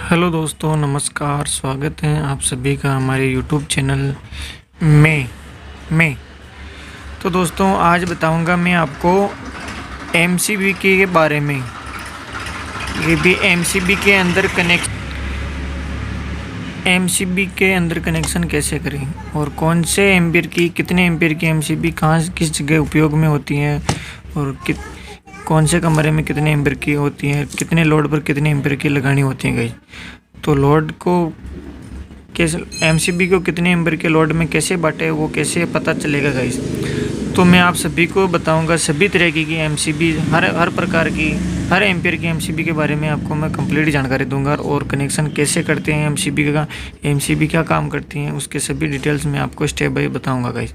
Hello दोस्तों, नमस्कार। स्वागत है आप सभी का हमारे यूट्यूब चैनल में। तो दोस्तों, आज बताऊंगा मैं आपको एमसीबी के बारे में। ये भी एमसीबी के अंदर कनेक्शन कैसे करें और कौन से एम्पीयर की, कितने एम्पीयर की एमसीबी कहाँ किस जगह उपयोग में होती हैं और कौन से कमरे में कितने एम्पीयर की होती हैं, कितने लोड पर कितने एम्पीयर की लगानी होती हैं गाइस। तो लोड को कैसे, एमसीबी को कितने एम्पीयर के लोड में कैसे बांटे, वो कैसे पता चलेगा गाइस। तो मैं आप सभी को बताऊंगा सभी तरह की एमसीबी, हर प्रकार की, हर एम्पीयर की एमसीबी के बारे में आपको मैं कंप्लीट जानकारी दूंगा और कनेक्शन कैसे करते हैं एमसीबी का, एमसीबी क्या काम करती हैं, उसके सभी डिटेल्स मैं आपको स्टेप बाय बताऊंगा गाइस।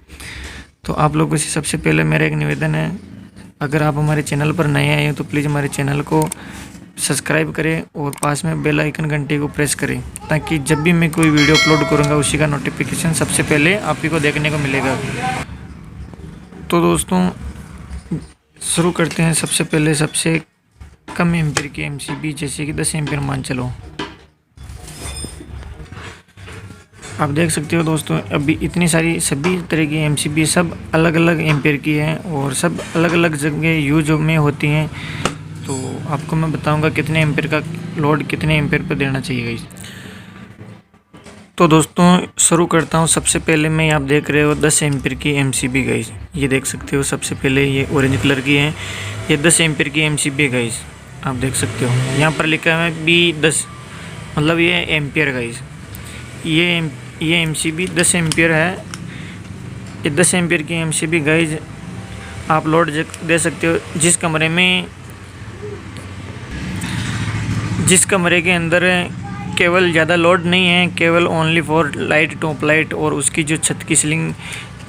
तो आप लोगों से सबसे पहले मेरा एक निवेदन है, अगर आप हमारे चैनल पर नए आए हैं तो प्लीज़ हमारे चैनल को सब्सक्राइब करें और पास में बेल आइकन घंटे को प्रेस करें, ताकि जब भी मैं कोई वीडियो अपलोड करूंगा उसी का नोटिफिकेशन सबसे पहले आप ही को देखने को मिलेगा। तो दोस्तों, शुरू करते हैं। सबसे पहले सबसे कम एम्पीयर की एमसीबी, जैसे कि 10 एम्पीयर मान चलो। आप देख सकते हो दोस्तों, अभी इतनी सारी सभी तरह की एमसीबी सब अलग अलग एम्पीयर की हैं और सब अलग अलग जगह यूज में होती हैं। तो आपको मैं बताऊंगा कितने एम्पीयर का लोड कितने एम्पीयर पर देना चाहिए गाइस। तो दोस्तों, शुरू करता हूं। सबसे पहले मैं, आप देख रहे हो 10 एम्पीयर की एमसीबी गाइस, ये देख सकते हो। सबसे पहले ये ऑरेंज कलर की है, ये 10 एम्पीयर की एमसीबी गाइस, आप देख सकते हो। यहाँ पर लिखा है B10, मतलब ये एम्पीयर गाइस। ये एमसीबी 10 एम्पीयर है। ये 10 एम्पीयर की एमसीबी गाइस आप लोड दे सकते हो जिस कमरे के अंदर केवल ज़्यादा लोड नहीं है, केवल only for light, top light और उसकी जो छत की सीलिंग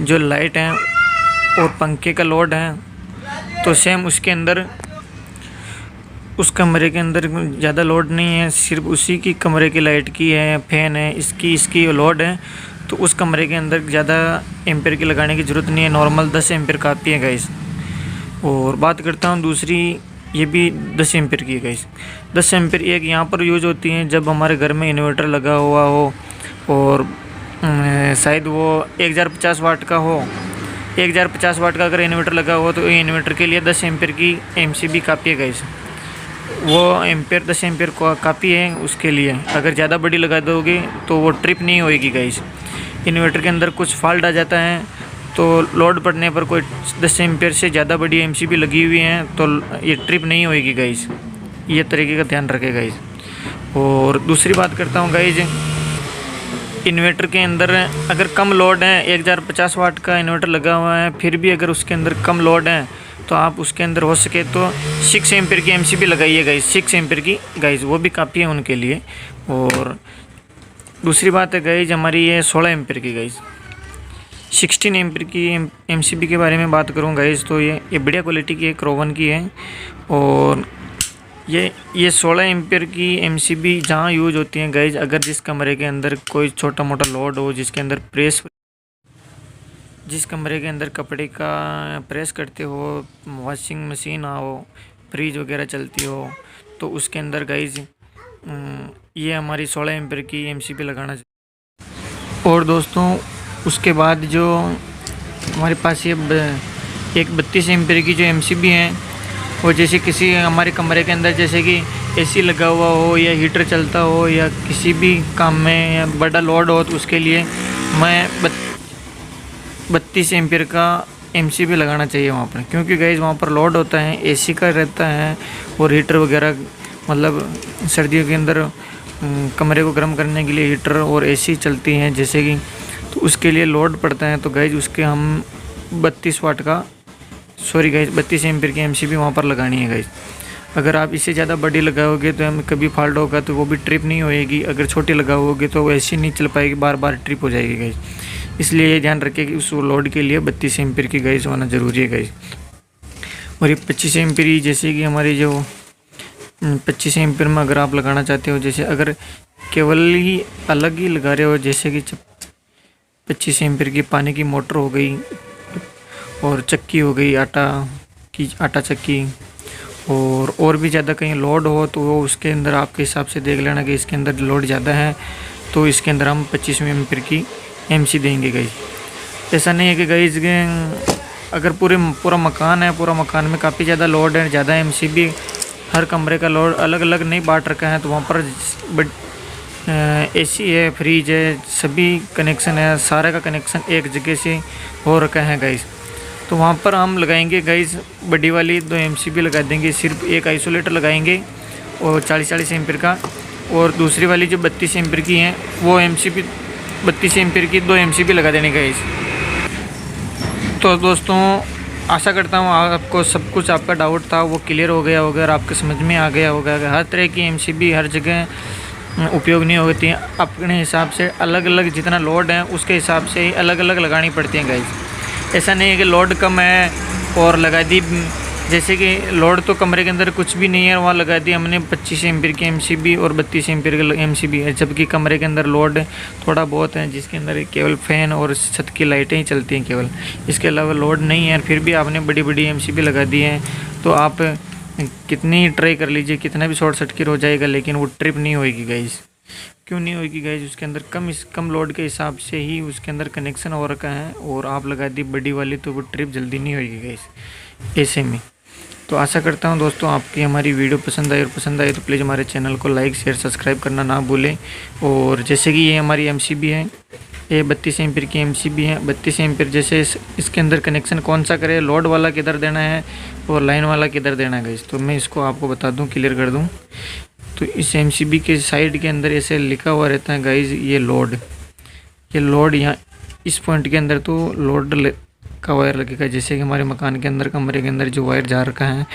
जो लाइट है और पंखे का लोड है, तो सेम उसके अंदर, उस कमरे के अंदर ज़्यादा लोड नहीं है, सिर्फ उसी की कमरे की लाइट की है, फैन है, इसकी लोड है, तो उस कमरे के अंदर ज़्यादा एम्पीयर की लगाने की ज़रूरत नहीं है। नॉर्मल 10 एम्पीयर काफ़ी है गाइस। और बात करता हूँ दूसरी, ये भी 10 एम्पीयर की है गाइस। 10 एम्पीयर एक यहाँ पर यूज होती हैं जब हमारे घर में इन्वर्टर लगा हुआ हो और शायद वो 1050 वाट का हो। 1050 वाट का अगर इन्वर्टर लगा हुआ तो इन्वर्टर के लिए 10 एम्पीयर की एमसीबी काफ़ी है गाइस। वो एम्पीयर 10 एम्पीयर काफ़ी है उसके लिए। अगर ज़्यादा बड़ी लगा दोगे तो वो ट्रिप नहीं होएगी गाइस। इन्वर्टर के अंदर कुछ फॉल्ट आ जाता है तो लोड पड़ने पर, कोई 10 एम्पीयर से ज़्यादा बड़ी एमसीबी लगी हुई हैं तो ये ट्रिप नहीं होएगी गाइस। ये तरीके का ध्यान रखें गाइस। और दूसरी बात करता हूँ गाइस, इन्वर्टर के अंदर अगर कम लोड है, 1050 वाट का इन्वर्टर लगा हुआ है, फिर भी अगर उसके अंदर कम लोड है तो आप उसके अंदर हो सके तो 6 एम्पीयर की एमसीबी लगाइए गाइस। 6 एम्पीयर की गाइस, वो भी काफ़ी है उनके लिए। और दूसरी बात है गाइस, हमारी ये 16 एम्पीयर की गाइस, 16 एम्पीयर की एमसीबी के बारे में बात करूँ गाइस, तो ये बढ़िया क्वालिटी की है, क्रोवन की है। और ये 16 एम्पीयर की एमसीबी जहाँ यूज होती हैं गाइस, अगर जिस कमरे के अंदर कोई छोटा मोटा लोड हो, जिस कमरे के अंदर कपड़े का प्रेस करते हो, वॉशिंग मशीन हो, फ्रिज वगैरह चलती हो, तो उसके अंदर गाइस ये हमारी 16 एम्पीयर की एमसीबी लगाना चाहिए। और दोस्तों, उसके बाद जो हमारे पास ये एक 32 एम्पीयर की जो एमसीबी है, वो जैसे किसी हमारे कमरे के अंदर जैसे कि एसी लगा हुआ हो या हीटर चलता हो या किसी भी काम में या बड़ा लोड हो, तो उसके लिए मैं 32 एम्पीयर का एमसीबी लगाना चाहिए वहाँ पर। क्योंकि गाइस वहाँ पर लोड होता है, एसी का रहता है और हीटर वगैरह, मतलब सर्दियों के अंदर कमरे को गर्म करने के लिए हीटर और एसी चलती हैं जैसे कि, तो उसके लिए लोड पड़ता है। तो गाइस उसके हम 32 एम्पीयर की एमसीबी वहाँ पर लगानी है गाइस। अगर आप इससे ज़्यादा बड़ी लगाओगे तो हमें कभी फॉल्ट होगा तो वो भी ट्रिप नहीं होएगी। अगर छोटी लगाओगे तो वो ऐसी नहीं चल पाएगी, बार बार ट्रिप हो जाएगी गाइस। इसलिए ये ध्यान रखें कि उस लोड के लिए 32 एम्पीयर की गाइस होना ज़रूरी है गाइस। और ये 25 एम्पीयर, जैसे कि हमारी जो 25 एम्पीयर में अगर आप लगाना चाहते हो, जैसे अगर केवल ही अलग ही लगा रहे हो, जैसे कि 25 एम्पीयर की पानी की मोटर हो गई और चक्की हो गई, आटा चक्की, और भी ज़्यादा कहीं लोड हो तो वो उसके अंदर आपके हिसाब से देख लेना कि इसके अंदर लोड ज़्यादा है तो इसके अंदर हम 25 एम्पीयर की एमसी देंगे गाइस। ऐसा नहीं है कि गाइस अगर पूरा मकान है, पूरा मकान में काफ़ी ज़्यादा लोड है, ज़्यादा एमसी भी हर कमरे का लोड अलग अलग नहीं बांट रखा है, तो वहाँ पर एसी है, फ्रिज है, सभी कनेक्शन है, सारे का कनेक्शन एक जगह से हो रखा है गाइस। तो वहाँ पर हम लगाएंगे गाइस बड़ी वाली 2 एमसीबी लगा देंगे, सिर्फ एक आइसोलेटर लगाएंगे और 40-40 एम्पीयर का, और दूसरी वाली जो 32 एम्पीयर की हैं वो एमसीबी 32 एम्पीयर की 2 एमसीबी लगा देने गाइस। तो दोस्तों आशा करता हूँ आपको सब कुछ आपका डाउट था वो क्लियर हो गया होगा और आपके समझ में आ गया होगा। हर तरह की एमसीबी हर जगह उपयोग नहीं होती हैं, अपने हिसाब से अलग अलग जितना लोड है उसके हिसाब से ही अलग अलग लगानी पड़ती हैं गाइस। ऐसा नहीं है कि लोड कम है और लगा दी, जैसे कि लोड तो कमरे के अंदर कुछ भी नहीं है वहाँ लगा दी हमने 25 एम्पीयर की एमसीबी और 32 एम्पीयर की एमसीबी है, जबकि कमरे के अंदर लोड थोड़ा बहुत है जिसके अंदर केवल फ़ैन और छत की लाइटें ही चलती हैं केवल, इसके अलावा लोड नहीं है। फिर भी आपने बड़ी बड़ी एमसीबी लगा दी है तो आप कितनी ट्राई कर लीजिए, कितना भी शॉर्ट सर्किट हो जाएगा लेकिन वो ट्रिप नहीं होएगी गाइस। क्यों नहीं होएगी गाइस? उसके अंदर कम लोड के हिसाब से ही उसके अंदर कनेक्शन हो रखा है और आप लगा दी बड़ी वाली तो वो ट्रिप जल्दी नहीं होएगी गाइस ऐसे में। तो आशा करता हूँ दोस्तों आपकी हमारी वीडियो पसंद आई, और पसंद आई तो प्लीज़ हमारे चैनल को लाइक शेयर सब्सक्राइब करना ना भूलें। और जैसे कि ये हमारी एमसीबी है, ये 32 एम्पीयर की एमसीबी है। 32 एम्पीयर जैसे इसके अंदर कनेक्शन कौन सा करे, लोड वाला किधर देना है और लाइन वाला किधर देना है गाइस, तो मैं इसको आपको बता दूं, क्लियर कर दूं। तो इस एमसीबी के साइड के अंदर ऐसे लिखा हुआ रहता है गाइस ये लोड यहाँ इस पॉइंट के अंदर तो लोड का वायर लगेगा। जैसे कि हमारे मकान के अंदर कमरे के अंदर जो वायर जा रखा है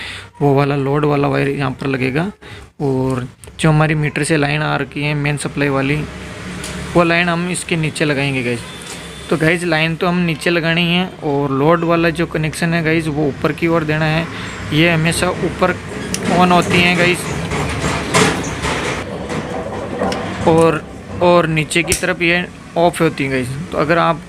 वो वाला लोड वाला वायर यहाँ पर लगेगा, और जो हमारी मीटर से लाइन आ रखी है मेन सप्लाई वाली वो लाइन हम इसके नीचे लगाएंगे गाइस। तो गाइस लाइन तो हम नीचे लगानी है और लोड वाला जो कनेक्शन है गाइस वो ऊपर की ओर देना है। ये हमेशा ऊपर ऑन होती हैं गाइस और नीचे की तरफ ये ऑफ होती है गाइस। तो अगर आप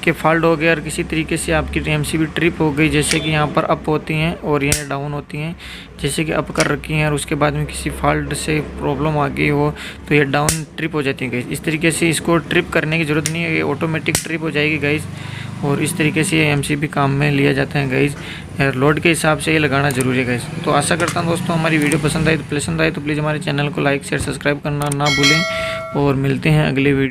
के फॉल्ट हो गया और किसी तरीके से आपकी एमसीबी ट्रिप हो गई, जैसे कि यहाँ पर अप होती हैं और ये डाउन होती हैं, जैसे कि अप कर रखी हैं और उसके बाद में किसी फॉल्ट से प्रॉब्लम आ गई हो तो ये डाउन ट्रिप हो जाती है गाइस। इस तरीके से इसको ट्रिप करने की ज़रूरत नहीं है, ये ऑटोमेटिक ट्रिप हो जाएगी गाइस। और इस तरीके से ये एमसीबी काम में लिया जाता है गाइस, लोड के हिसाब से ये लगाना जरूरी है गाइस। तो आशा करता हूँ दोस्तों हमारी वीडियो पसंद आई तो प्लीज़ हमारे चैनल को लाइक शेयर सब्सक्राइब करना ना भूलें, और मिलते हैं अगले वीडियो।